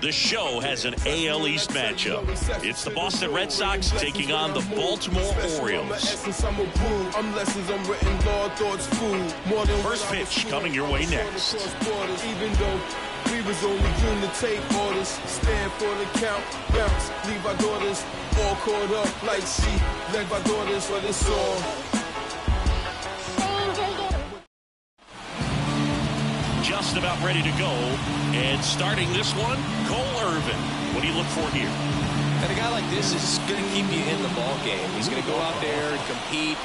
The show has an AL East matchup. It's the Boston Red Sox taking on the Baltimore Orioles. First pitch coming your way next. Even though we was only groomed to take orders, stand for the count, bounce, leave our daughters all caught up like sheep, led by daughters, but it's all. Just about ready to go, and starting this one, Cole Irvin. What do you look for here? And a guy like this is going to keep you in the ball game. He's going to go out there and compete.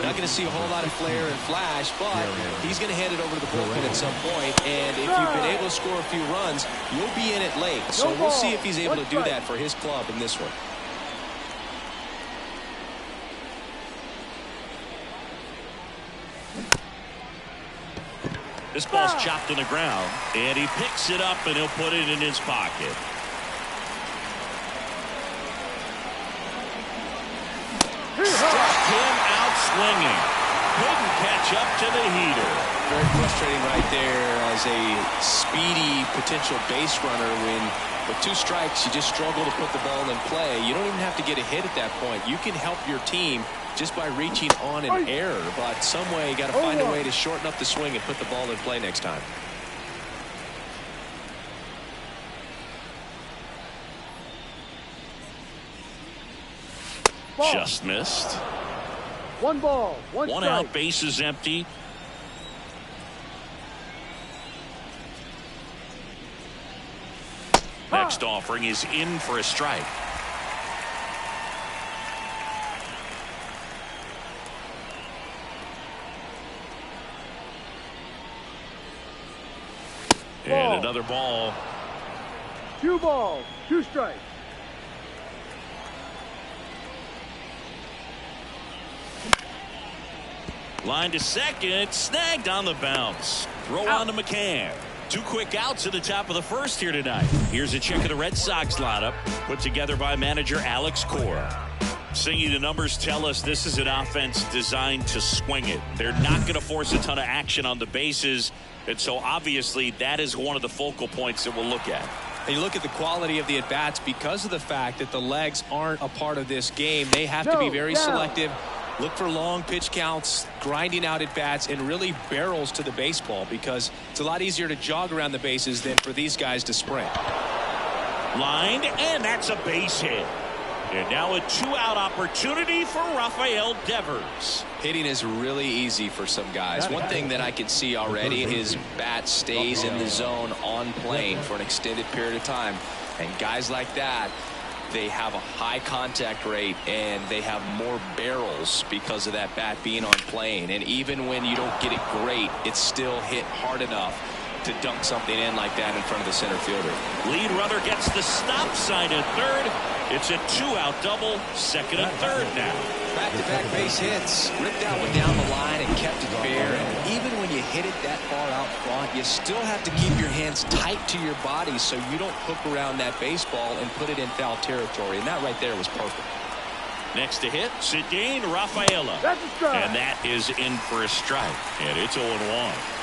Not going to see a whole lot of flair and flash, but he's going to hand it over to the bullpen at some point. And if you've been able to score a few runs, you'll be in it late. So we'll see if he's able to do that for his club in this one. This ball's chopped on the ground, and he picks it up, and he'll put it in his pocket. Struck him out swinging. Couldn't catch up to the heater. Very frustrating right there as a speedy potential base runner when with 2 strikes you just struggle to put the ball in play. You don't even have to get a hit at that point. You can help your team just by reaching on an error, but some way you got to find a way to shorten up the swing and put the ball in play next time. Just missed. 1 ball, 1 strike. 1 out, base is empty. Next offering is in for a strike. And another ball. 2 balls, 2 strikes. Line to second, snagged on the bounce. Throw on to McCann. 2 quick outs at the top of the first here tonight. Here's a check of the Red Sox lineup put together by manager Alex Cora. Singy, the numbers tell us this is an offense designed to swing it. They're not going to force a ton of action on the bases, and so obviously that is one of the focal points that we'll look at. And you look at the quality of the at-bats because of the fact that the legs aren't a part of this game. They have to be very selective. Look for long pitch counts, grinding out at bats, and really barrels to the baseball because it's a lot easier to jog around the bases than for these guys to sprint. Lined, and that's a base hit. And now a 2-out opportunity for Rafael Devers. Hitting is really easy for some guys. One thing that I can see already, his bat stays in the zone on plane for an extended period of time. And guys like that, they have a high contact rate and they have more barrels because of that bat being on plane. And even when you don't get it great, it's still hit hard enough to dunk something in like that in front of the center fielder. Lead runner gets the stop sign at third. It's a 2-out double, second and third now. Back-to-back base hits. Ripped that one down the line and kept it fair. And even when you hit it that far out front, you still have to keep your hands tight to your body so you don't hook around that baseball and put it in foul territory. And that right there was perfect. Next to hit, Ceddanne Rafaela. That's a strike. And that is in for a strike. And it's 0-1.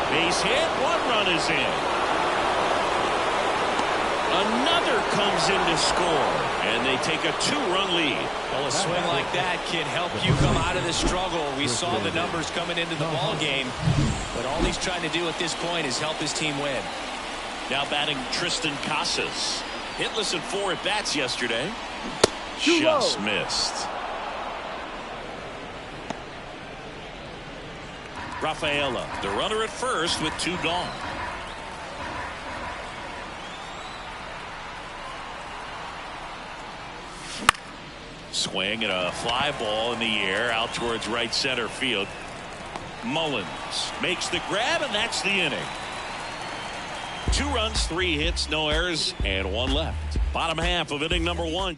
Base hit, 1 run is in. Another comes in to score, and they take a 2-run lead. Well, a swing like that can help you come out of the struggle. We saw the numbers coming into the ball game, but all he's trying to do at this point is help his team win. Now batting Tristan Casas. Hitless in 4 at-bats yesterday. Just missed. Rafaela, the runner at first with 2 gone. Swing and a fly ball in the air out towards right center field. Mullins makes the grab, and that's the inning. 2 runs, 3 hits, no errors, and 1 left. Bottom half of inning number 1.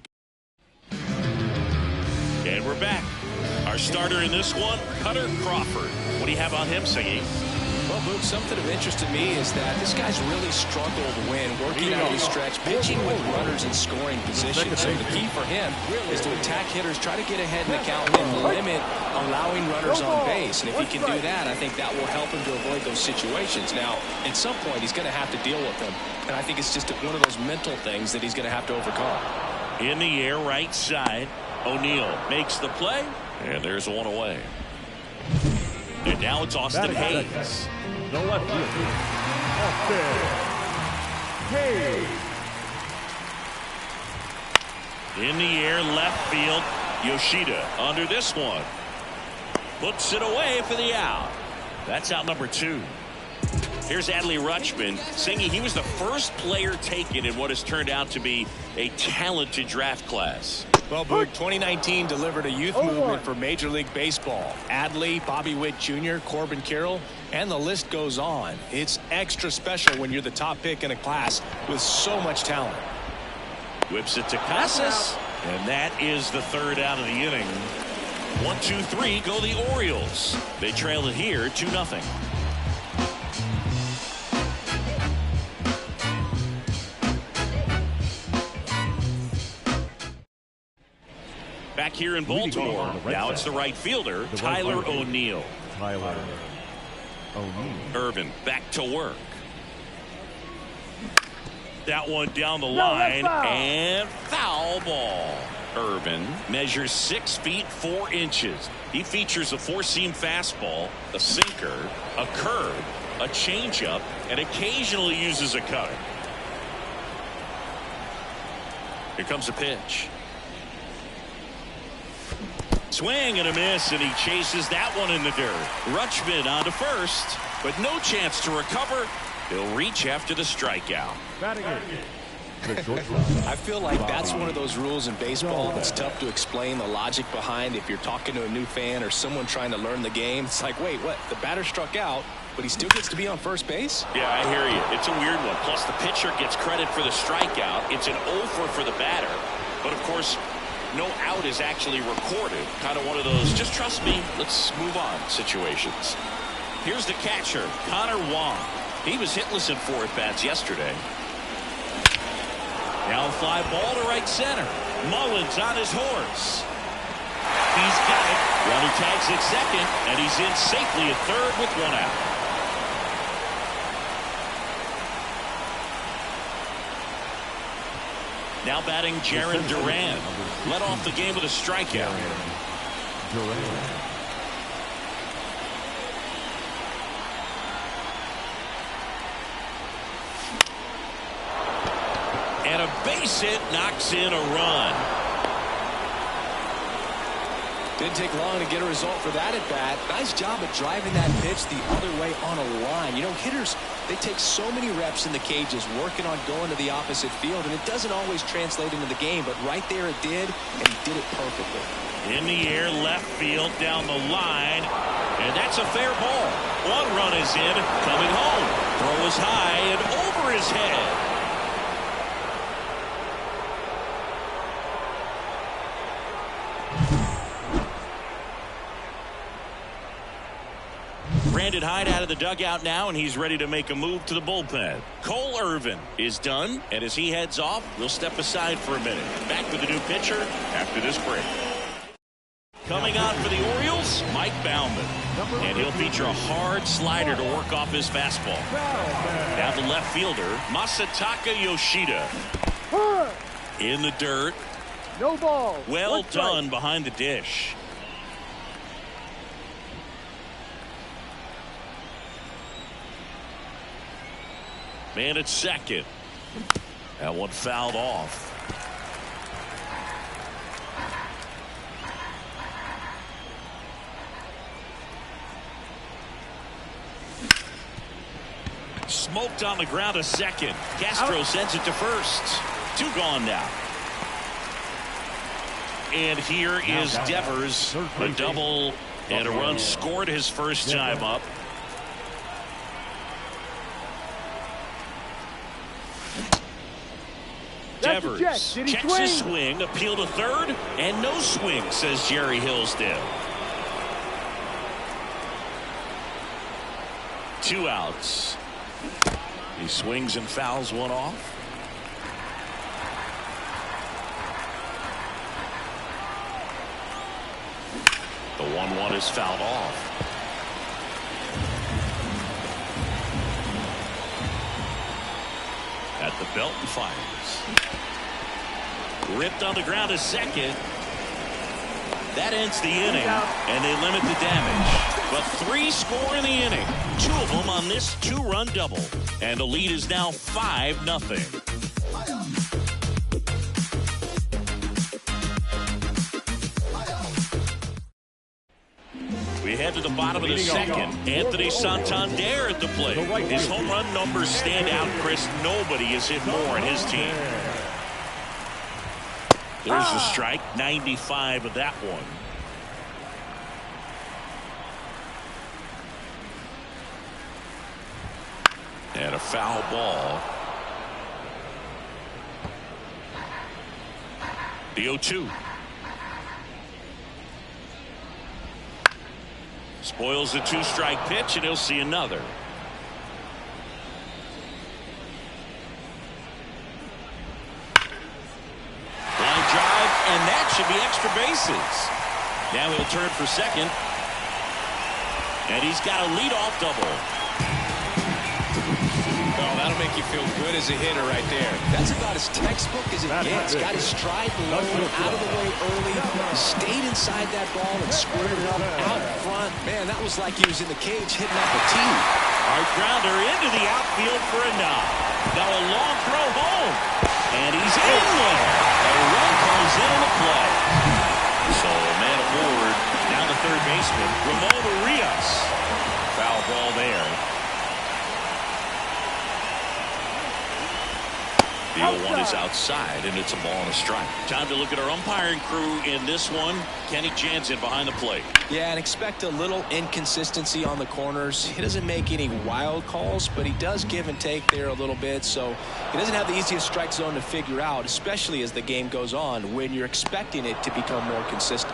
And we're back. Our starter in this one, Kutter Crawford. What do you have on him, Singy? Well, Boog, something of interest to me is that this guy's really struggled when working out of the stretch, pitching with runners in scoring position. So the key for him is to attack hitters, try to get ahead in the count, and limit allowing runners on base. And if he can do that, I think that will help him to avoid those situations. Now, at some point, he's going to have to deal with them. And I think it's just one of those mental things that he's going to have to overcome. In the air, right side. O'Neill makes the play, and there's one away. And now it's Austin Hayes. The left field. Austin Hayes. In the air, left field. Yoshida under this one. Puts it away for the out. That's out number 2. Here's Adley Rutschman. Singy, he was the first player taken in what has turned out to be a talented draft class. Well, Boog, 2019 delivered a youth movement for Major League Baseball. Adley, Bobby Witt Jr., Corbin Carroll, and the list goes on. It's extra special when you're the top pick in a class with so much talent. Whips it to Casas, and that is the 3rd out of the inning. 1-2-3 go the Orioles. They trail it here 2-0. Back here in Baltimore, now it's the right fielder, Tyler O'Neill. Irvin back to work. That one down the line, and foul ball. Irvin measures 6 feet 4 inches. He features a 4-seam fastball, a sinker, a curve, a changeup, and occasionally uses a cutter. Here comes a pitch. Swing and a miss, and he chases that one in the dirt. Rutschman on to first, but no chance to recover. He'll reach after the strikeout. I feel like that's one of those rules in baseball that's tough to explain the logic behind. If you're talking to a new fan or someone trying to learn the game, it's like, wait, what? The batter struck out, but he still gets to be on first base? Yeah, I hear you. It's a weird one. Plus, the pitcher gets credit for the strikeout. It's an over for the batter. But, of course, no out is actually recorded. Kind of one of those, just trust me, let's move on situations. Here's the catcher, Connor Wong. He was hitless in 4 at-bats yesterday. Down fly ball to right center. Mullins on his horse. He's got it. Runner tags at second, and he's in safely at third with 1 out. Now batting Jarren Duran. Led off the game with a strikeout. And a base hit knocks in a run. Didn't take long to get a result for that at bat. Nice job of driving that pitch the other way on a line. You know, hitters, they take so many reps in the cages working on going to the opposite field, and it doesn't always translate into the game, but right there it did, and he did it perfectly. In the air, left field, down the line, and that's a fair ball. 1 run is in, coming home. Throw is high and over his head. Brandon Hyde out of the dugout now, and he's ready to make a move to the bullpen. Cole Irvin is done, and as he heads off, we'll step aside for a minute. Back with a new pitcher after this break. Coming on for the Orioles, Mike Baumann. And he'll feature a hard slider to work off his fastball. Now the left fielder, Masataka Yoshida. In the dirt. No ball. Well done behind the dish. Man at second. That one fouled off. Smoked on the ground to second. Castro sends it to first. 2 gone now. And here is Devers. A double and a run scored his first time up. Devers checks his swing, appeal to third, and no swing, says Jerry Hillsdale. 2 outs. He swings and fouls one off. The 1-1 is fouled off. At the belt and fires. Ripped on the ground to second. That ends the inning, and they limit the damage. But 3 score in the inning, 2 of them on this 2-run double. And the lead is now 5-0. We head to the bottom of the second. Anthony Santander at the plate. His home run numbers stand out, Chris. Nobody has hit more in his team. There's a strike, 95 of that one. And a foul ball. The 0-2. Spoils the 2-strike pitch, and he'll see another. Line drive, and that should be extra bases. Now he'll turn for second. And he's got a leadoff double. Oh, that'll make you feel good as a hitter right there. That's about as textbook as it gets. Got his stride low, out of the way early. Stayed inside that ball and squared it up out front. Man, that was like he was in the cage hitting up a tee. Hard grounder into the outfield for a knock. Now a long throw home. And he's in there. A run comes in on the play. So man aboard. Now the third baseman, Ramon Urias. Foul ball there. The 0-1 is outside, and it's a ball and a strike. Time to look at our umpiring crew in this one. Kenny Jansen behind the plate. Yeah, and expect a little inconsistency on the corners. He doesn't make any wild calls, but he does give and take there a little bit, so he doesn't have the easiest strike zone to figure out, especially as the game goes on, when you're expecting it to become more consistent.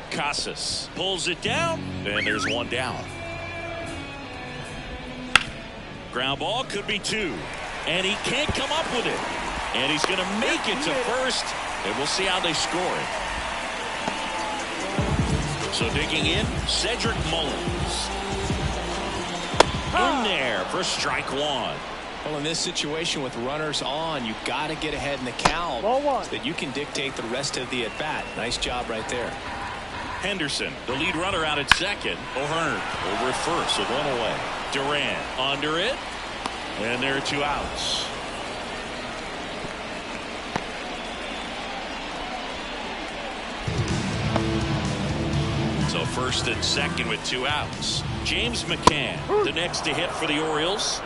Casas pulls it down, and there's one down. Ground ball could be 2. And he can't come up with it. And he's going to make it to first. And we'll see how they score it. So digging in, Cedric Mullins. In there for strike 1. Well, in this situation with runners on, you've got to get ahead in the count so that you can dictate the rest of the at-bat. Nice job right there. Henderson, the lead runner out at second. O'Hearn over at first, so 1 away. Durant under it. And there are 2 outs. So first and second with 2 outs. James McCann, the next to hit for the Orioles.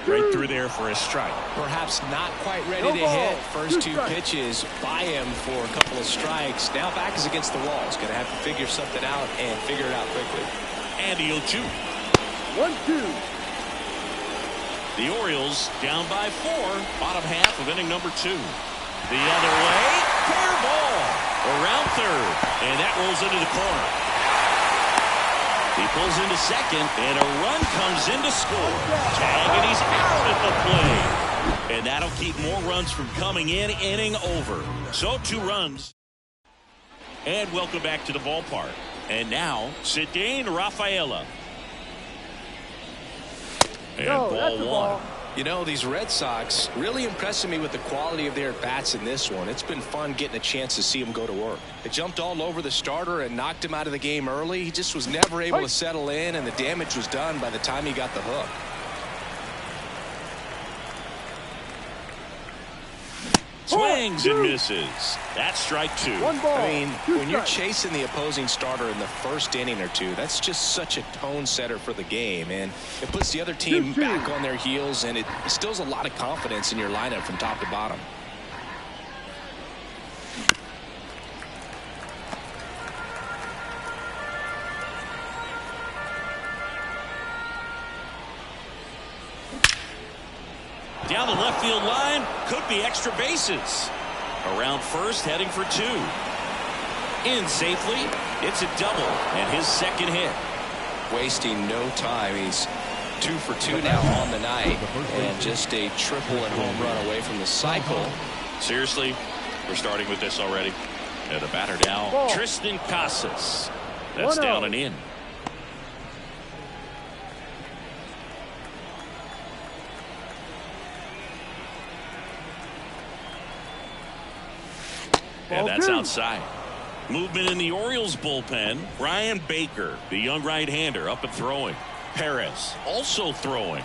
Right through there for a strike. Perhaps not quite ready to hit. First 2 pitches by him for a couple of strikes. Now back is against the wall. He's going to have to figure something out and figure it out quickly. And the 0-2. 1-2. The Orioles down by 4. Bottom half of inning number 2. The other way. Fair ball. Around third. And that rolls into the corner. He pulls into second. And a run comes in to score. Tag, and he's out at the plate. And that'll keep more runs from coming in. Inning over. So 2 runs. And welcome back to the ballpark. And now, Ceddanne Rafaela. And ball 1. You know, these Red Sox really impressing me with the quality of their bats in this one. It's been fun getting a chance to see them go to work. They jumped all over the starter and knocked him out of the game early. He just was never able to settle in, and the damage was done by the time he got the hook. Swings and misses. That's strike 2. I mean, when you're chasing the opposing starter in the first inning or 2, that's just such a tone setter for the game, and it puts the other team back on their heels, and it instills a lot of confidence in your lineup from top to bottom. Down the left field line, could be extra bases. Around first, heading for 2. In safely. It's a double and his second hit. Wasting no time. He's 2 for 2 now on the night, and just a triple and home run away from the cycle. Seriously, we're starting with this already. And the batter now, Triston Casas. That's down and in. And that's outside. Movement in the Orioles bullpen. Ryan Baker, the young right-hander, up and throwing. Perez also throwing.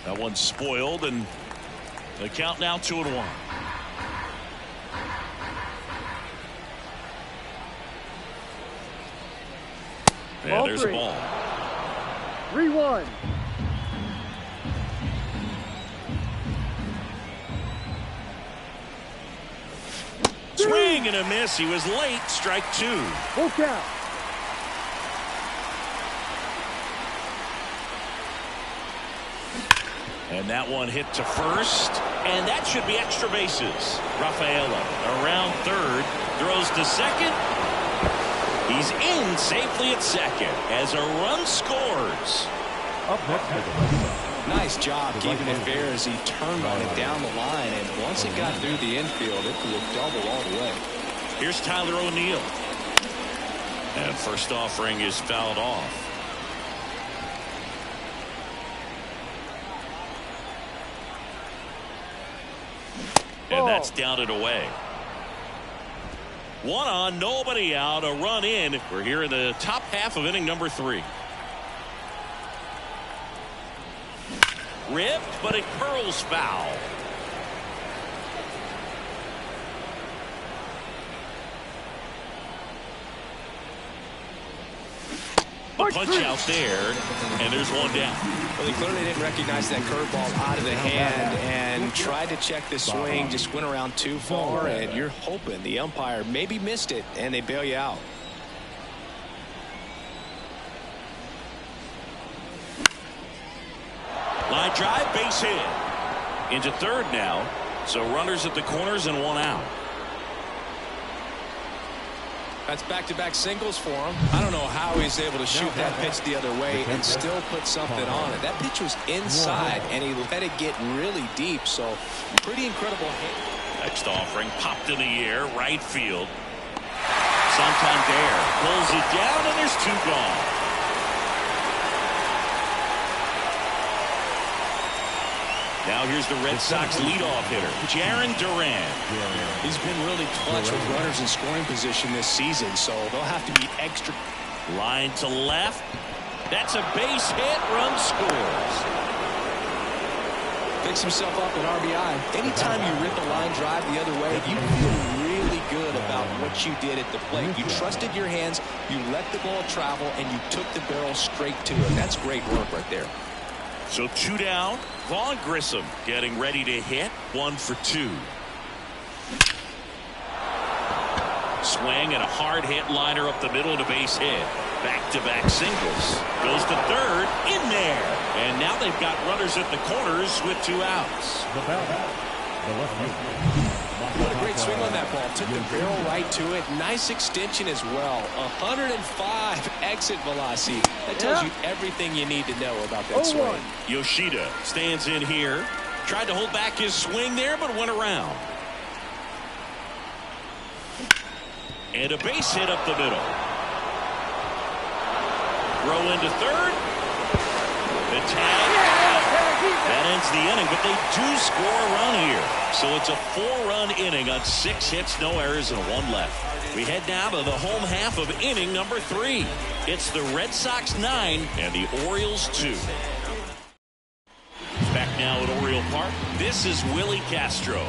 That one's spoiled, and the count now 2-1. Yeah, there's a ball. 3-1. Swing and a miss. He was late. Strike 2. Full count. And that one hit to first. And that should be extra bases. Rafaela around third. Throws to second. He's in safely at second as a run scores. Up next. Nice job keeping it fair as he turned on it down the line, and once it got through the infield, it could have doubled all the way. Here's Tyler O'Neill. And first offering is fouled off. And that's down and away. 1 on, nobody out, a run in. We're here in the top half of inning number 3. Ripped, but it curls foul. The punch out there, and there's one down. Well, he clearly didn't recognize that curveball out of the hand and tried to check the swing, just went around too far, and you're hoping the umpire maybe missed it, and they bail you out. Line drive, base hit. Into third now. So runners at the corners and 1 out. That's back-to-back singles for him. I don't know how he's able to shoot that pitch the other way and still put something on it. That pitch was inside, and he let it get really deep. So pretty incredible hit. Next offering popped in the air, right field. Santander pulls it down, and there's 2 gone. Now here's the Red Sox leadoff hitter, Jarren Duran. He's been really clutch with runners in scoring position this season, so they'll have to be extra. Line to left. That's a base hit. Run scores. Picks himself up at RBI. Anytime you rip a line drive the other way, you feel really good about what you did at the plate. You trusted your hands, you let the ball travel, and you took the barrel straight to it. That's great work right there. So 2 down. Vaughn Grissom getting ready to hit. 1 for 2. Swing and a hard hit liner up the middle and a base hit. Back-to-back singles. Goes to third. In there. And now they've got runners at the corners with 2 outs. The left field. What a great swing on that ball. Took the barrel right to it. Nice extension as well. 105 exit velocity. That tells you everything you need to know about that swing. Yoshida stands in here. Tried to hold back his swing there, but went around. And a base hit up the middle. Throw into third. The tag. That ends the inning, but they do score a run here. So it's a 4-run inning on 6 hits, no errors, and 1 left. We head now to the home half of inning number 3. It's the Red Sox 9 and the Orioles 2. Back now at Oriole Park. This is Willie Castro.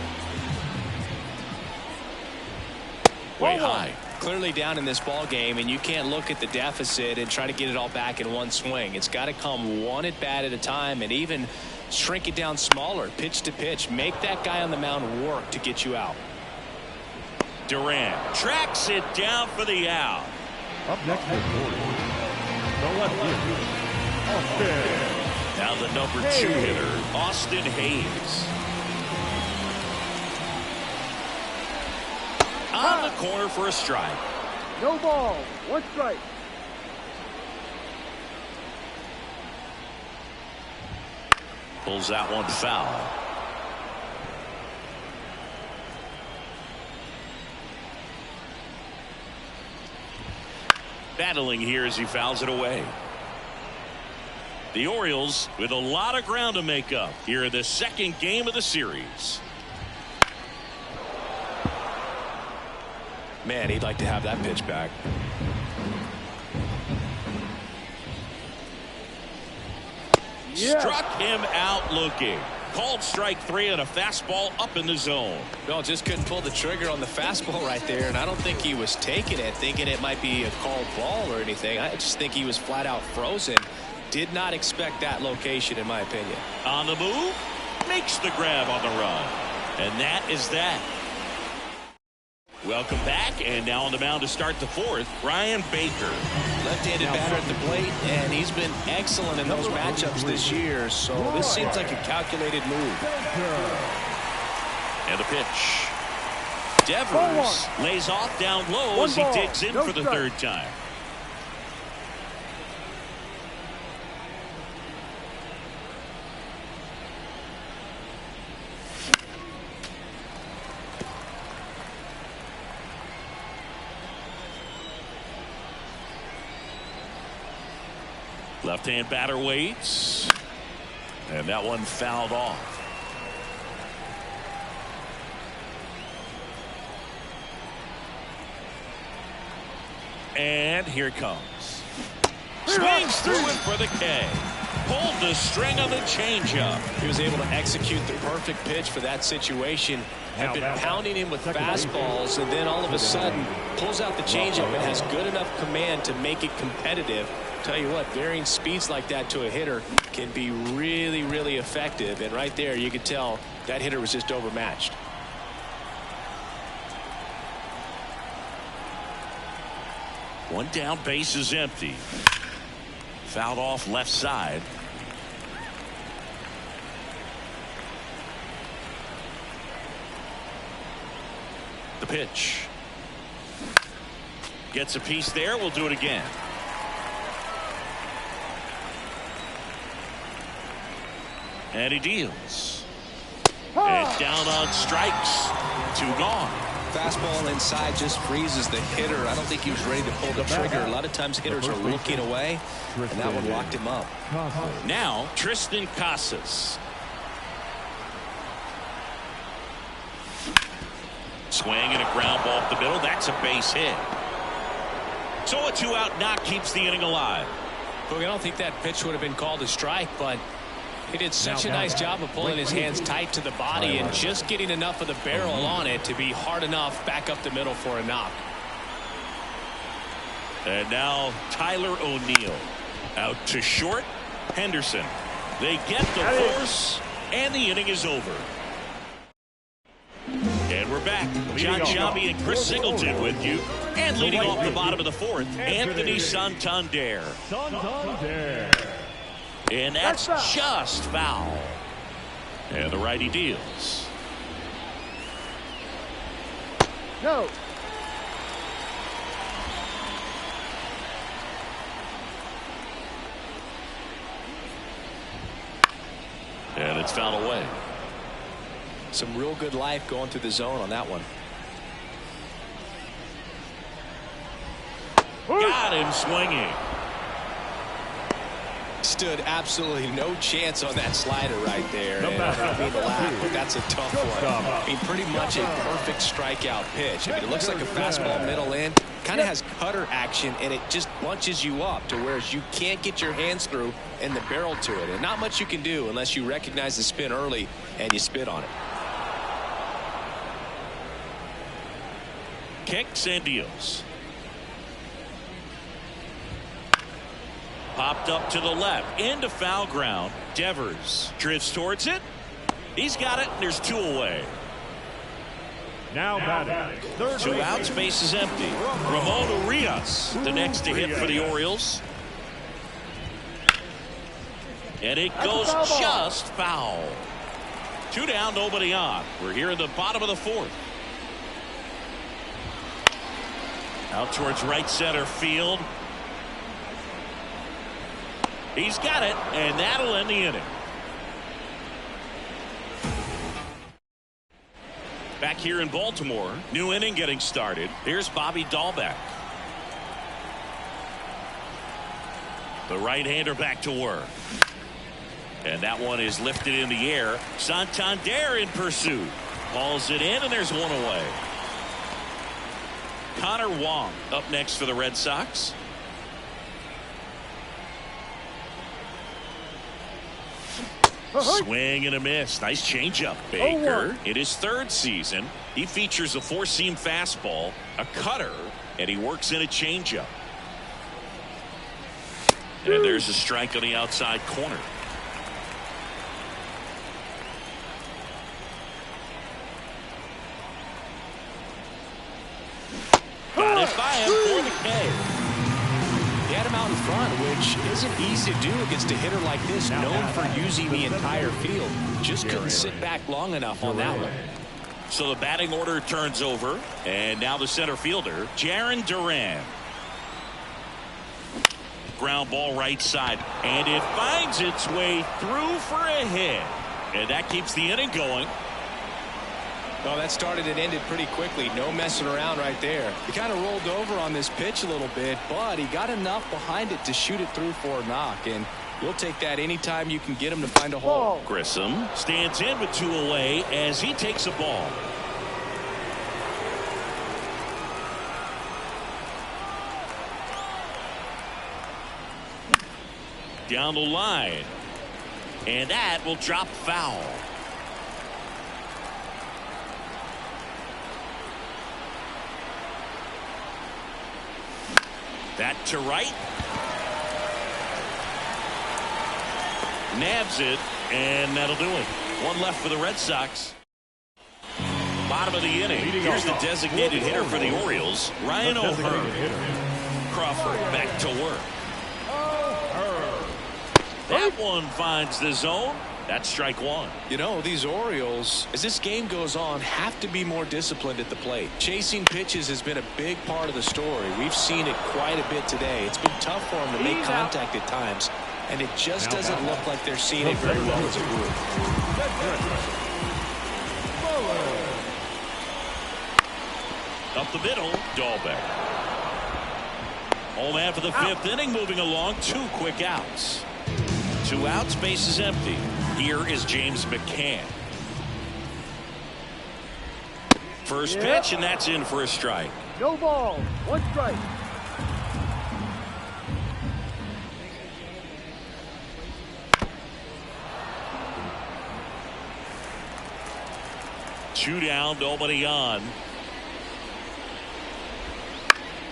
Way high. Clearly down in this ball game, and you can't look at the deficit and try to get it all back in one swing. It's got to come 1 at bat at a time, and even shrink it down smaller, pitch to pitch. Make that guy on the mound work to get you out. Duran tracks it down for the out. Up next is the left field. Austin. Now the number 2 hitter, Austin Hayes. on the corner for a strike. No ball. 1 strike. Pulls that one foul. Battling here as he fouls it away. The Orioles with a lot of ground to make up here in the second game of the series. Man, he'd like to have that pitch back. Yes. Struck him out looking. Called strike 3 on a fastball up in the zone. No, just couldn't pull the trigger on the fastball right there, and I don't think he was taking it thinking it might be a called ball or anything. I just think he was flat out frozen. Did not expect that location, in my opinion. On the move, makes the grab on the run, and that is that. Welcome back, and now on the mound to start the fourth, Ryan Baker. Left-handed batter at the plate, and he's been excellent in those matchups this year, so this seems like a calculated move. And the pitch. Devers lays off down low as he digs in for the third time. Left-hand batter waits. And that one fouled off. And here it comes. Swings through it for the K. Pulled the string on the changeup. He was able to execute the perfect pitch for that situation. Had been pounding him with fastballs, and then all of a sudden pulls out the changeup and has good enough command to make it competitive. Tell you what, varying speeds like that to a hitter can be really, really effective. And right there, you could tell that hitter was just overmatched. One down, base is empty. Fouled off left side. The pitch. Gets a piece there. We'll do it again. And he deals. And down on strikes. 2 gone. Fastball inside just freezes the hitter. I don't think he was ready to pull the trigger. A lot of times hitters are looking away, and that one locked him up. Now Triston Casas. Swing and a ground ball up the middle. That's a base hit. So a 2-out knock keeps the inning alive. Look, I don't think that pitch would have been called a strike, but he did such a nice job of pulling his hands tight to the body and just getting enough of the barrel on it to be hard enough back up the middle for a knock. And now Tyler O'Neill out to short. Henderson. They get the force, and the inning is over. And we're back. John Sciambi and Chris Singleton with you. And leading off the bottom of the fourth, Anthony Santander. And that's just foul. And the righty deals. No. And it's fouled away. Some real good life going through the zone on that one. Got him swinging. Stood absolutely no chance on that slider right there. And I don't mean to laugh, but that's a tough one. I mean, pretty much a perfect strikeout pitch. I mean, it looks like a fastball middle in. Kind of has cutter action, and it just bunches you up to where you can't get your hands through and the barrel to it. And not much you can do unless you recognize the spin early and you spit on it. Kicks and deals. Popped up to the left into foul ground. Devers drifts towards it. He's got it, and there's 2 away. Now batting. 2 outs, base is empty. Ramon Urias, the next to hit for the Orioles. And it goes just foul. 2 down, nobody on. We're here in the bottom of the fourth. Out towards right center field. He's got it, and that'll end the inning. Back here in Baltimore, new inning getting started. Here's Bobby Dahlbeck. The right-hander back to work. And that one is lifted in the air. Santander in pursuit. Hauls it in, and there's one away. Connor Wong up next for the Red Sox. Swing and a miss. Nice changeup, Baker. In his third season, he features a four-seam fastball, a cutter, and he works in a changeup. And there's a strike on the outside corner. Got it by him for the K. He had him out in front, which isn't easy to do against a hitter like this, known for using the entire field. Just couldn't sit back long enough on that one. So the batting order turns over, and now the center fielder, Jarren Duran. Ground ball right side, and it finds its way through for a hit. And that keeps the inning going. Oh, that started and ended pretty quickly. No messing around right there. He kind of rolled over on this pitch a little bit, but he got enough behind it to shoot it through for a knock. And you'll take that anytime you can get him to find a hole. Grissom stands in with two away as he takes a ball. Down the line. And that will drop foul. That to right. Nabs it, and that'll do it. One left for the Red Sox. Bottom of the inning. Here's the designated hitter for the Orioles, Ryan O'Hearn. Crawford back to work. That one finds the zone. That's strike one. You know, these Orioles, as this game goes on, have to be more disciplined at the plate. Chasing pitches has been a big part of the story. We've seen it quite a bit today. It's been tough for them to make contact at times, and it just doesn't look like they're seeing it very well as a group. Up the middle, Dahlbeck. Home after the fifth inning, moving along. 2 quick outs. 2 outs, base is empty. Here is James McCann. First pitch, and that's in for a strike. No ball. 1 strike. Two down, nobody on.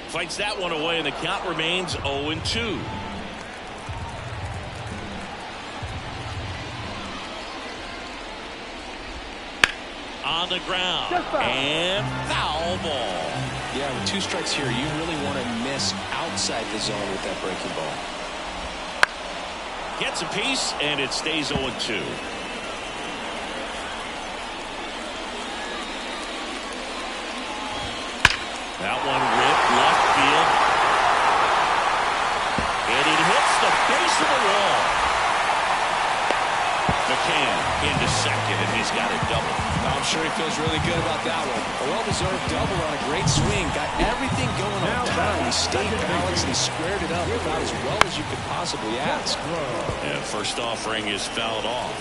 Fights that one away, and the count remains 0-2. On the ground, and foul ball. Yeah, with 2 strikes here, you really want to miss outside the zone with that breaking ball. Gets a piece, and it stays 0-2. That one ripped left field. And it hits the base of the wall. McCann into second, and he's got a double. I'm sure he feels really good about that one. A well-deserved double on a great swing. Got everything going on time. He stayed balanced and squared it up about as well as you could possibly ask. And first offering is fouled off.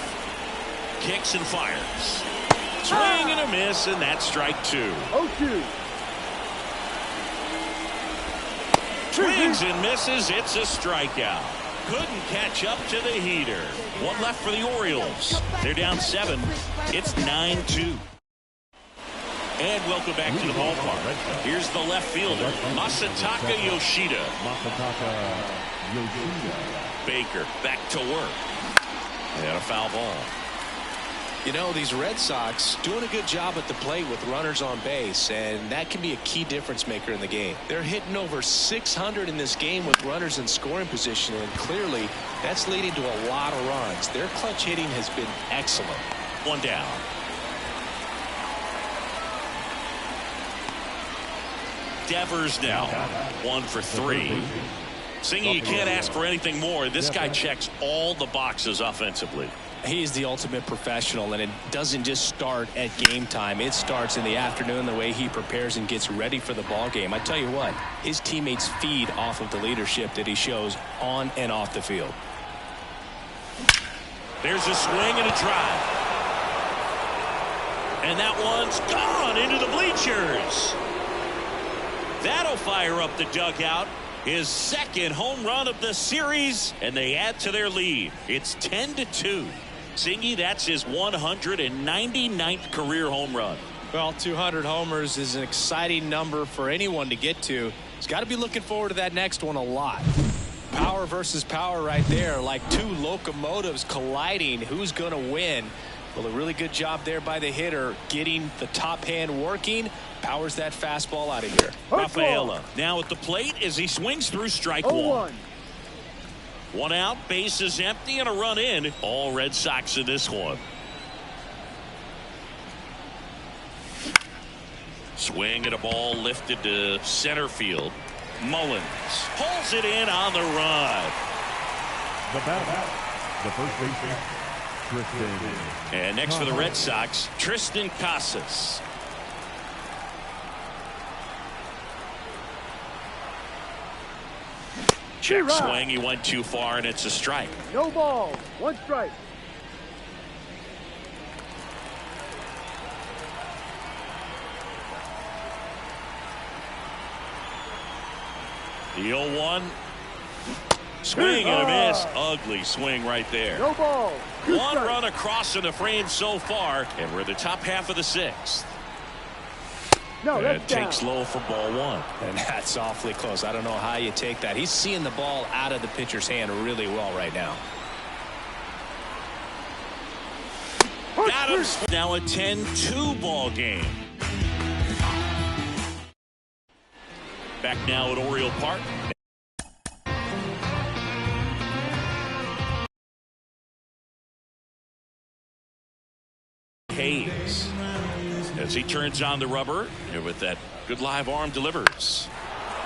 Kicks and fires. Swing and a miss, and that's strike 2. 0-2. Swings and misses. It's a strikeout. Couldn't catch up to the heater. One left for the Orioles. They're down 7. It's 9-2. And welcome back to the ballpark. Here's the left fielder, Masataka Yoshida. Baker back to work. And a foul ball. You know, these Red Sox doing a good job at the plate with runners on base, and that can be a key difference maker in the game. They're hitting over 600 in this game with runners in scoring position, and clearly that's leading to a lot of runs. Their clutch hitting has been excellent. One down. Devers now 1 for 3. Singy, you can't ask for anything more. This guy checks all the boxes offensively. He's the ultimate professional, and it doesn't just start at game time. It starts in the afternoon, the way he prepares and gets ready for the ball game. I tell you what, his teammates feed off of the leadership that he shows on and off the field. There's a swing and a drive. And that one's gone into the bleachers. That'll fire up the dugout. His second home run of the series, and they add to their lead. It's 10-2. Singy, that's his 199th career home run. Well, 200 homers is an exciting number for anyone to get to. He's got to be looking forward to that next one a lot. Power versus power right there, like two locomotives colliding. Who's going to win? Well, a really good job there by the hitter, getting the top hand working. Powers that fastball out of here. Rafaela now at the plate as he swings through strike one. 1 out, base is empty, and a run in. All Red Sox in this one. Swing at a ball lifted to center field. Mullins pulls it in on the run. The batter, the first baseman, Triston. And next for the Red Sox, Triston Casas. Check swing, he went too far, and it's a strike. No ball, 1 strike. The 0-1. Swing and a miss. Ugly swing right there. No ball. 1 run across in the frame so far, and we're the top half of the 6th. No, and that's takes down. low for ball 1. And that's awfully close. I don't know how you take that. He's seeing the ball out of the pitcher's hand really well right now. Got him. Now a 10-2 ball game. Back now at Oriole Park. Hayes as he turns on the rubber and with that good live arm delivers.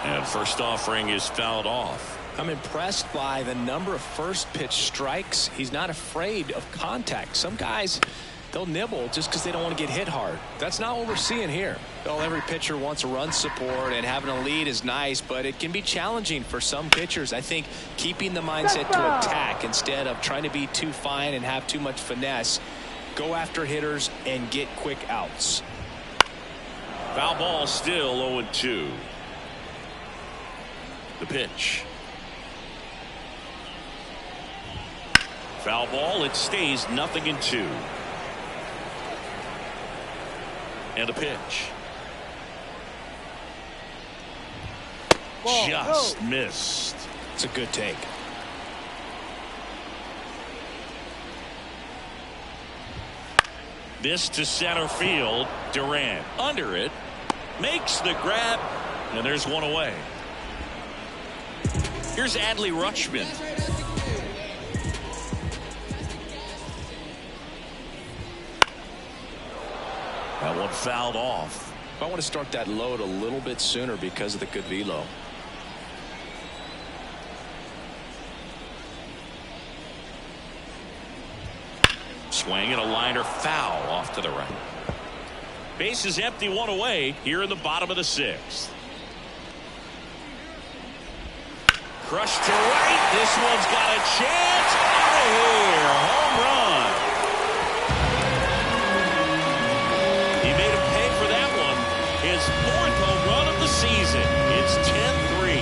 And first offering is fouled off. I'm impressed by the number of first pitch strikes. He's not afraid of contact. Some guys, they'll nibble just because they don't want to get hit hard. That's not what we're seeing here. Well, every pitcher wants a run support, and having a lead is nice, but it can be challenging for some pitchers. I think keeping the mindset to attack instead of trying to be too fine and have too much finesse. Go after hitters and get quick outs. Foul ball still 0-2. The pitch. Foul ball. It stays 0-2. And the pitch. Ball, just missed. It's a good take. This to center field. Durant under it. Makes the grab. And there's one away. Here's Adley Rutschman. That one fouled off. I want to start that load a little bit sooner because of the good velo. Swing and a liner foul off to the right. Base is empty, 1 away here in the bottom of the 6th. Crushed to right. This one's got a chance. Out of here. Home run. He made him pay for that one. His 4th home run of the season. It's 10-3.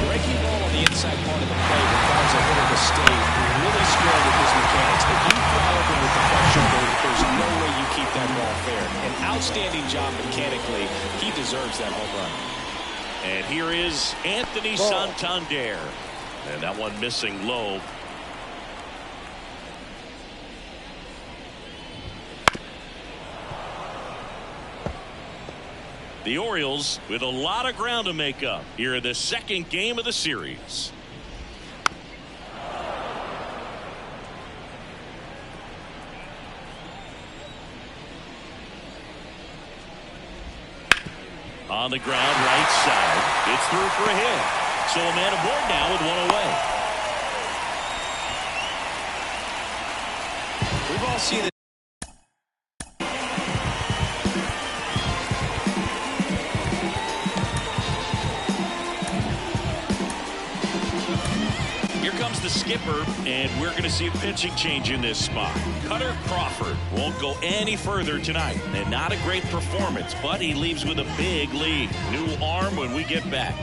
Breaking ball on the inside part of the plate requires a hitter to stay really square with his mechanics. If you fly over with the front shoulder, there's no way you keep that ball fair. An outstanding job mechanically. He deserves that home run. And here is Anthony Santander. And that one missing low. The Orioles with a lot of ground to make up here in the 2nd game of the series. On the ground, right side. It's through for a hit. So a man aboard now with one away. We've all seen it. Here comes the skipper, and we're going to see a pitching change in this spot. Cutter Crawford won't go any further tonight, and not a great performance, but he leaves with a big lead. New arm when we get back.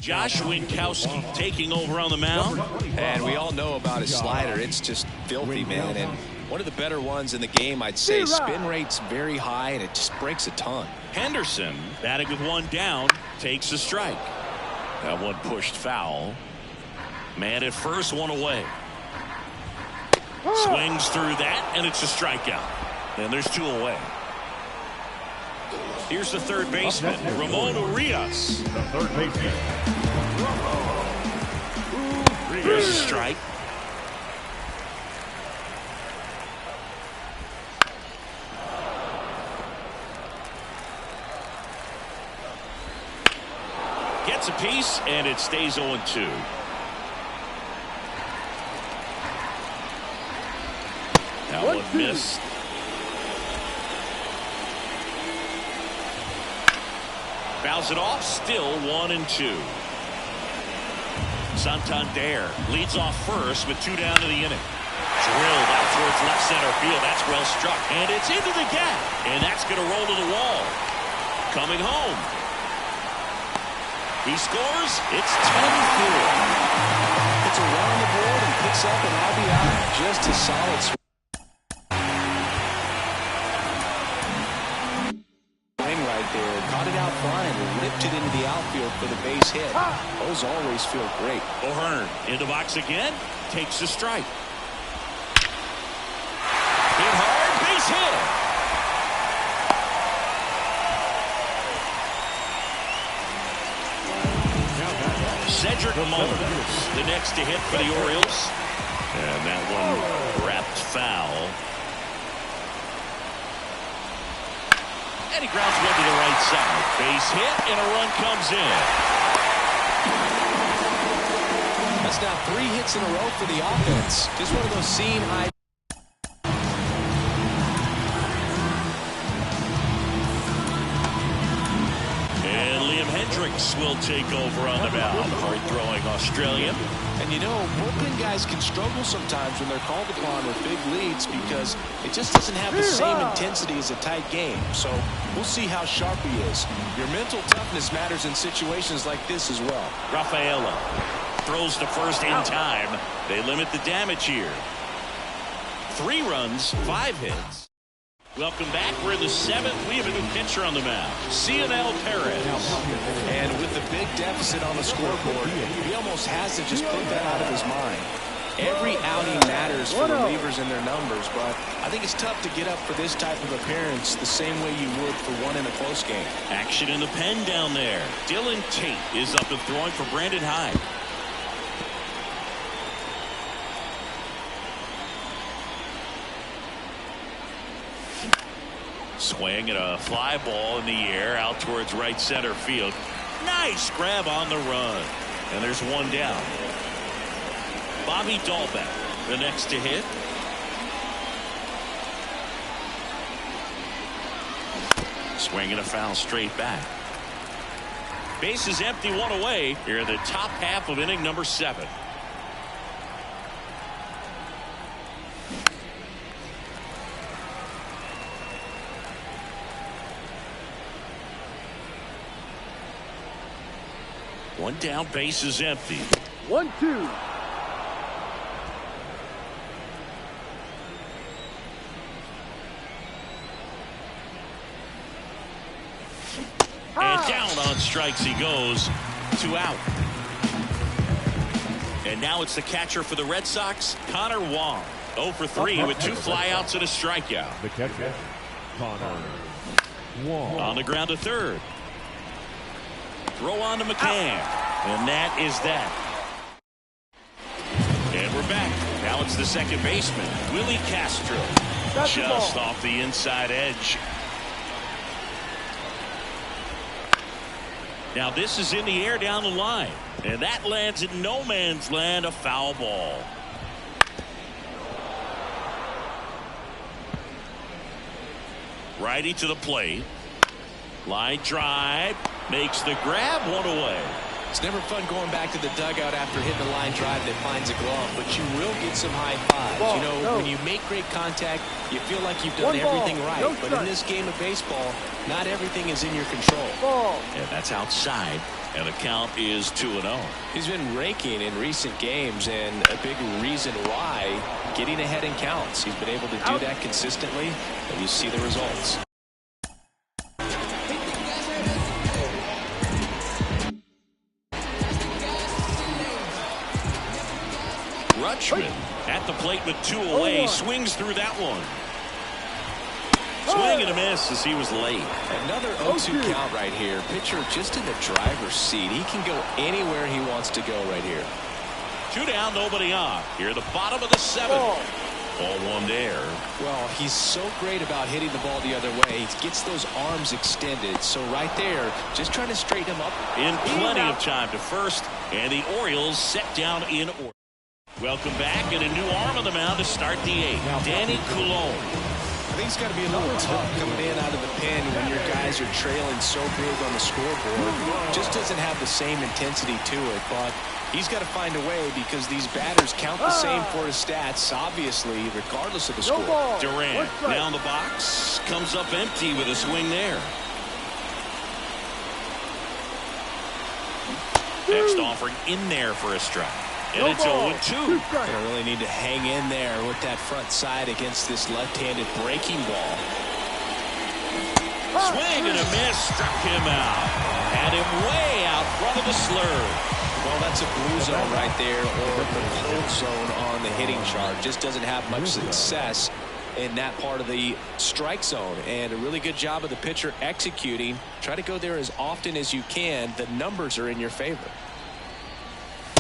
Josh Winkowski taking over on the mound. And we all know about his slider. It's just filthy, man. And one of the better ones in the game, I'd say. Spin rate's very high, and it just breaks a ton. Henderson, batting with one down, takes a strike. That one pushed foul. Man at first, one away. Swings through that, and it's a strikeout. And there's two away. Here's the third baseman, Ramon Urias. The third baseman. Here's a strike. Gets a piece, and it stays 0-2. That one missed. Fouls it off, still 1-2. Santander leads off first with two down to the inning. Drilled out towards left center field. That's well struck. And it's into the gap. And that's going to roll to the wall. Coming home. He scores. It's 10-4. It's a run on the board and picks up an RBI. Just a solid swing right there. Caught it out front and ripped it into the outfield for the base hit. Those always feel great. O'Hearn in the box again. Takes a strike. Hit hard. Base hit. Cedric Mullins, the next to hit for the Orioles. And that one wrapped foul. And he grounds one to the right side. Base hit, and a run comes in. That's now 3 hits in a row for the offense. Just one of those seeing high. Hendricks will take over on the mound. Hard throwing Australian. And you know, bullpen guys can struggle sometimes when they're called upon with big leads because it just doesn't have the same intensity as a tight game. So we'll see how sharp he is. Your mental toughness matters in situations like this as well. Rafaela throws to first in time. They limit the damage here. 3 runs, 5 hits. Welcome back. We're in the 7th. We have a new pitcher on the mound, Cionel Perez. And with the big deficit on the scoreboard, he almost has to just put that out of his mind. Every outing matters for relievers and their numbers, but I think it's tough to get up for this type of appearance the same way you would for one in a close game. Action in the pen down there. Dylan Tate is up and throwing for Brandon Hyde. Swing and a fly ball in the air out towards right center field. Nice grab on the run. And there's one down. Bobby Dahlbeck, the next to hit. Swing and a foul straight back. Base is empty, one away. Here in the top half of inning number 7. One down, base is empty. 1-2. And down on strikes he goes. 2 out. And now it's the catcher for the Red Sox, Connor Wong. 0 for 3 with 2 flyouts and a strikeout. The catcher, Connor Wong. On the ground to third. Throw on to McCann. And that is that. And we're back. Now it's the second baseman, Willie Castro. Just off the inside edge. Now this is in the air down the line. And that lands in no man's land, a foul ball. Righty to the plate. Line drive. Makes the grab, one away. It's never fun going back to the dugout after hitting a line drive that finds a glove, but you will get some high fives. Ball, you know, no. when you make great contact, you feel like you've done One ball, everything right. no But in strike. this game of baseball, not everything is in your control. Ball. And that's outside. And the count is 2-0. He's been raking in recent games, and a big reason why, getting ahead in counts. He's been able to do that consistently, and you see the results. Rutschman at the plate with 2 away. Swings through that one. Swing and a miss as he was late. Another 0-2 count right here. Pitcher just in the driver's seat. He can go anywhere he wants to go right here. 2 down, nobody on. Here at the bottom of the 7th. Ball 1 there. Well, he's so great about hitting the ball the other way. He gets those arms extended. So right there, just trying to straighten him up. In plenty of time to first. And the Orioles set down in order. Welcome back, and a new arm on the mound to start the 8th. Danny Coulombe. I think it's got to be a little tough coming in out of the pen when your guys are trailing so big on the scoreboard. Just doesn't have the same intensity to it, but he's got to find a way because these batters count the same for his stats, obviously, regardless of the score. Durant now in the box, comes up empty with a swing there. Next offering in there for a strike. And it's 0-2. Gonna really need to hang in there with that front side against this left-handed breaking ball. Swing and a miss, struck him out. Had him way out front of the slurve. Well, that's a blue zone right there, or the cold zone on the hitting chart. Just doesn't have much success in that part of the strike zone. And a really good job of the pitcher executing. Try to go there as often as you can. The numbers are in your favor.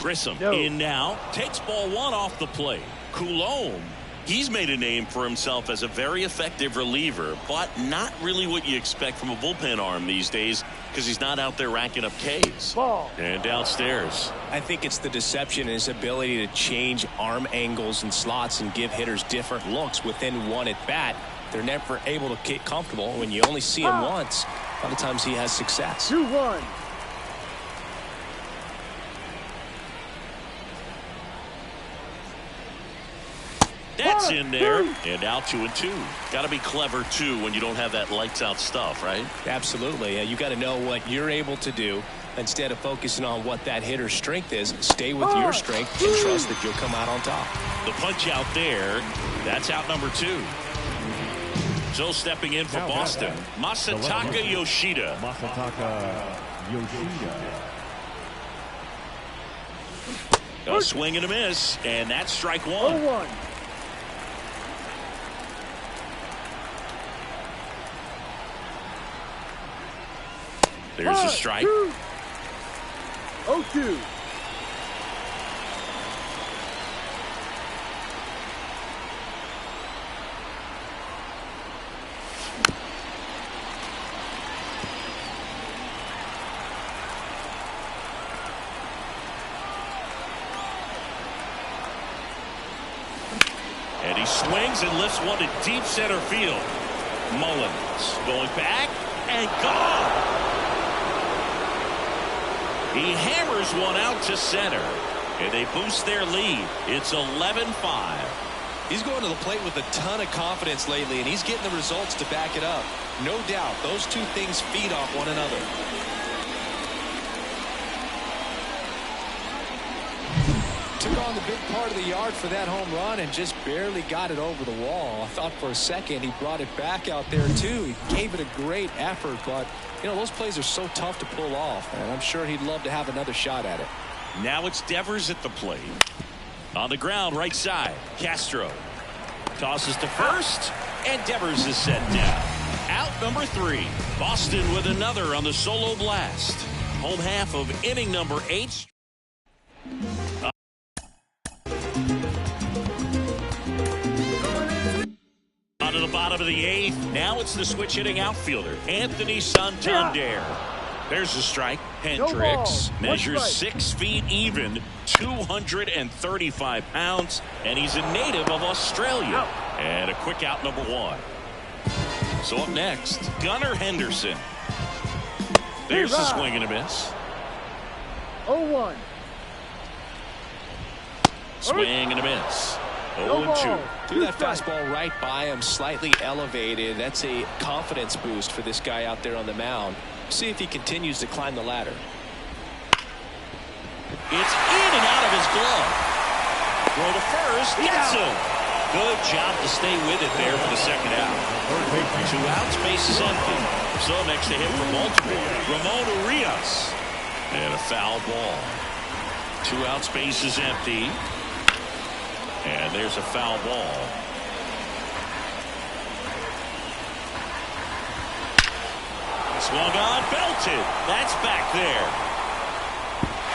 Grissom in now, takes ball 1 off the plate. Coulombe, he's made a name for himself as a very effective reliever, but not really what you expect from a bullpen arm these days because he's not out there racking up Ks. And downstairs. I think it's the deception, his ability to change arm angles and slots and give hitters different looks within one at bat. They're never able to get comfortable. When you only see him once, a lot of times he has success. 2-1. That's in there, and now 2-2. Got to be clever too when you don't have that lights out stuff, right? Absolutely. You got to know what you're able to do instead of focusing on what that hitter's strength is. Stay with your strength and trust that you'll come out on top. The punch out there, that's out number 2. So stepping in for Boston, Masataka Yoshida. Masataka Yoshida. A swing and a miss, and that's strike 1. 0-1. There's a strike. 0-2. And he swings and lifts one to deep center field. Mullins going back and gone. He hammers one out to center, and they boost their lead. It's 11-5. He's going to the plate with a ton of confidence lately, and he's getting the results to back it up. No doubt, those two things feed off one another. Took on the big part of the yard for that home run and just barely got it over the wall. I thought for a second he brought it back out there too. He gave it a great effort, but you know those plays are so tough to pull off, and I'm sure he'd love to have another shot at it. Now it's Devers at the plate. On the ground, right side, Castro tosses to first, and Devers is set down. Out number 3. Boston with another on the solo blast. Home half of inning number 8. On to the bottom of the 8th. Now it's the switch hitting outfielder, Anthony Santander. There's a strike. No Hendricks ball. measures One 6 feet even, 235 pounds, and he's a native of Australia. Out. And a quick out, number 1. So up next, Gunnar Henderson. There's the swing and a miss. 0-1. Swing and a miss. No 0-2. ball. Threw that fastball right by him, slightly elevated. That's a confidence boost for this guy out there on the mound. See if he continues to climb the ladder. It's in and out of his glove. Throw to first. Gets him. Good job to stay with it there for the second out. 2 outs, bases empty. So next to hit for Baltimore, Ramon Urias. And a foul ball. 2 outs, bases empty. And there's a foul ball. Swung on, belted. That's back there.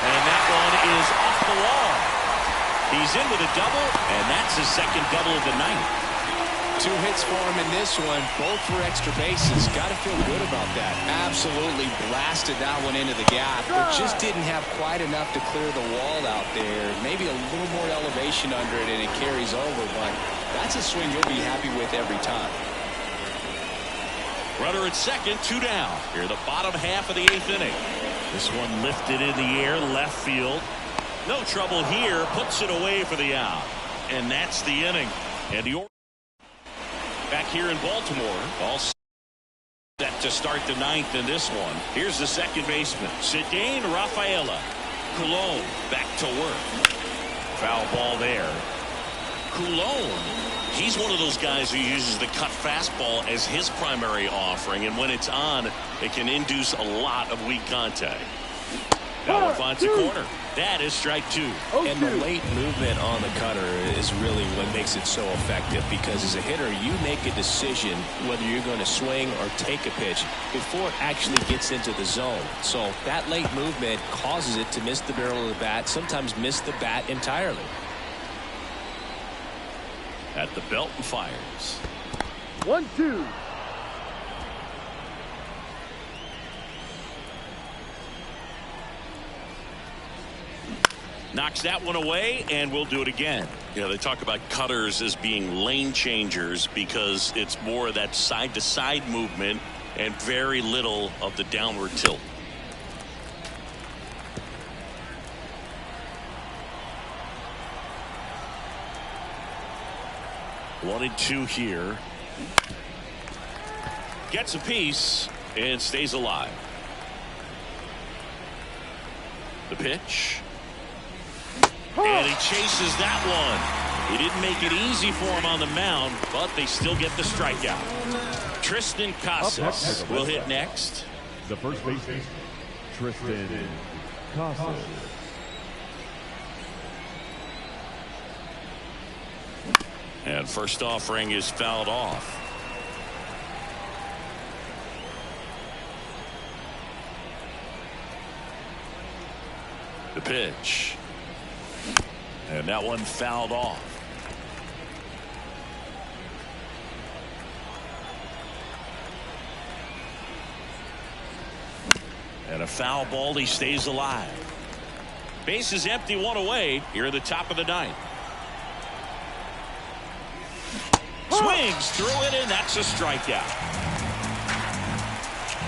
And that one is off the wall. He's in with a double, and that's his second double of the night. 2 hits for him in this one, both for extra bases. Got to feel good about that. Absolutely blasted that one into the gap, but just didn't have quite enough to clear the wall out there. Maybe a little more elevation under it, and it carries over, but that's a swing you'll be happy with every time. Runner at second, 2 down. Here the bottom half of the 8th inning. This one lifted in the air, left field. No trouble here, puts it away for the out. And that's the inning. And the back here in Baltimore, all set to start the 9th in this one. Here's the second baseman, Ceddanne Rafaela. Coulombe back to work. Foul ball there. Coulombe, he's one of those guys who uses the cut fastball as his primary offering, and when it's on, it can induce a lot of weak contact. That one finds a corner. That is strike 2. And the late movement on the cutter is really what makes it so effective, because as a hitter, you make a decision whether you're going to swing or take a pitch before it actually gets into the zone. So that late movement causes it to miss the barrel of the bat, sometimes miss the bat entirely. At the belt and fires. 1-2. Knocks that one away, and we'll do it again. You know, they talk about cutters as being lane changers because it's more of that side-to-side movement and very little of the downward tilt. One and 2 here. Gets a piece and stays alive. The pitch. And he chases that one. He didn't make it easy for him on the mound, but they still get the strikeout. Tristan Casas will hit next. The first baseman, Tristan Casas. And first offering is fouled off. The pitch. And that one fouled off. And a foul ball. He stays alive. Base is empty, 1 away here at the top of the 9th. Swings through it, and that's a strikeout.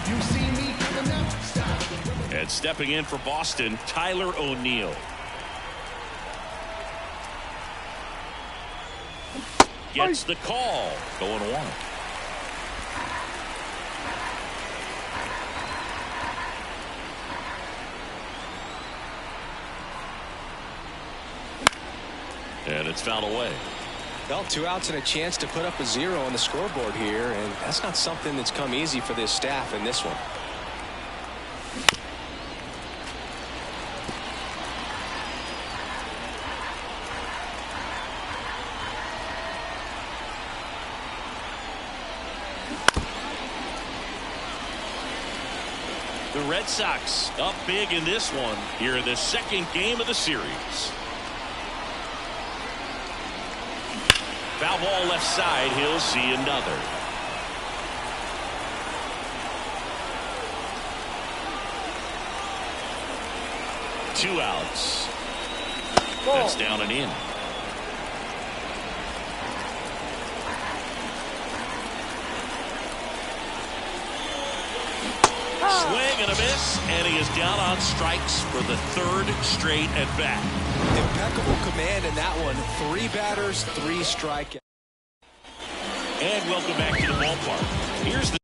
You see me coming up. And stepping in for Boston, Tyler O'Neill. Gets the call. Going 1. And it's fouled away. Well, 2 outs and a chance to put up a 0 on the scoreboard here, and that's not something that's come easy for this staff in this one. The Red Sox up big in this one here in the second game of the series. Foul ball left side. He'll see another. 2 outs. Ball. That's down and in. Swing and a miss, and he is down on strikes for the 3rd straight at bat. Impeccable command in that one. 3 batters, 3 strikeouts. And welcome back to the ballpark. Here's the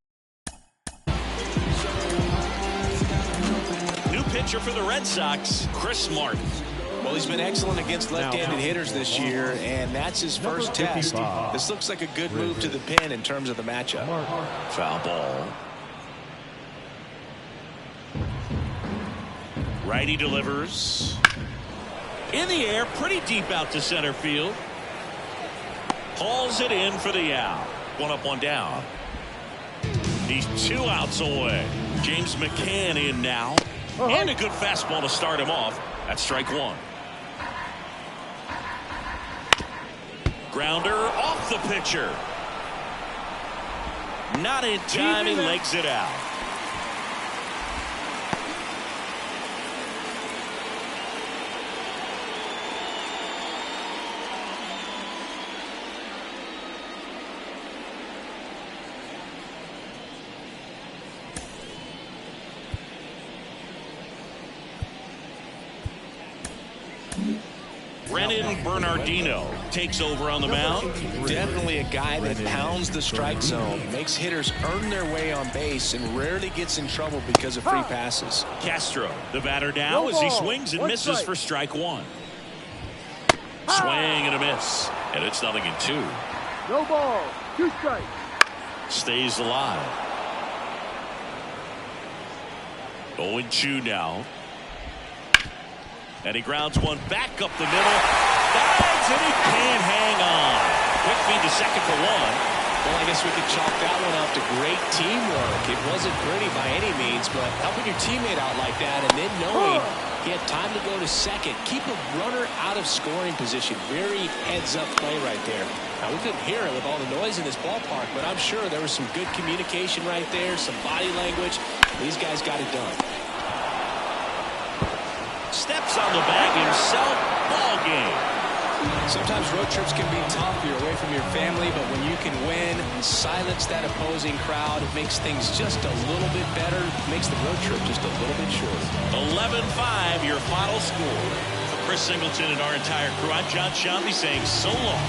new pitcher for the Red Sox, Chris Martin. Well, he's been excellent against left-handed hitters this year, and that's his first test. This looks like a good move to the pin in terms of the matchup. Foul ball. Righty delivers. In the air, pretty deep out to center field. Hauls it in for the out. 1 up, 1 down. He's 2 outs away. James McCann in now. And a good fastball to start him off. That's strike 1. Grounder off the pitcher. Not in time. He legs it out. Brennan Bernardino takes over on the mound. Definitely a guy that pounds the strike zone, makes hitters earn their way on base, and rarely gets in trouble because of free passes. Castro, the batter now, as he swings and misses for strike 1. Swing and a miss, and it's 0-2. No ball. 2 strikes. Stays alive. 0-2 now. And he grounds one back up the middle. Dives, and he can't hang on. Quick feed to second for 1. Well, I guess we could chalk that one up to great teamwork. It wasn't pretty by any means, but helping your teammate out like that and then knowing he had time to go to second. Keep a runner out of scoring position. Very heads-up play right there. Now, we couldn't hear it with all the noise in this ballpark, but I'm sure there was some good communication right there, some body language. These guys got it done. Steps on the bag himself. Ball game. Sometimes road trips can be tough. You're away from your family, but when you can win and silence that opposing crowd, it makes things just a little bit better. It makes the road trip just a little bit shorter. 11-5, your final score. For Chris Singleton and our entire crew, I'm John Shanley saying so long.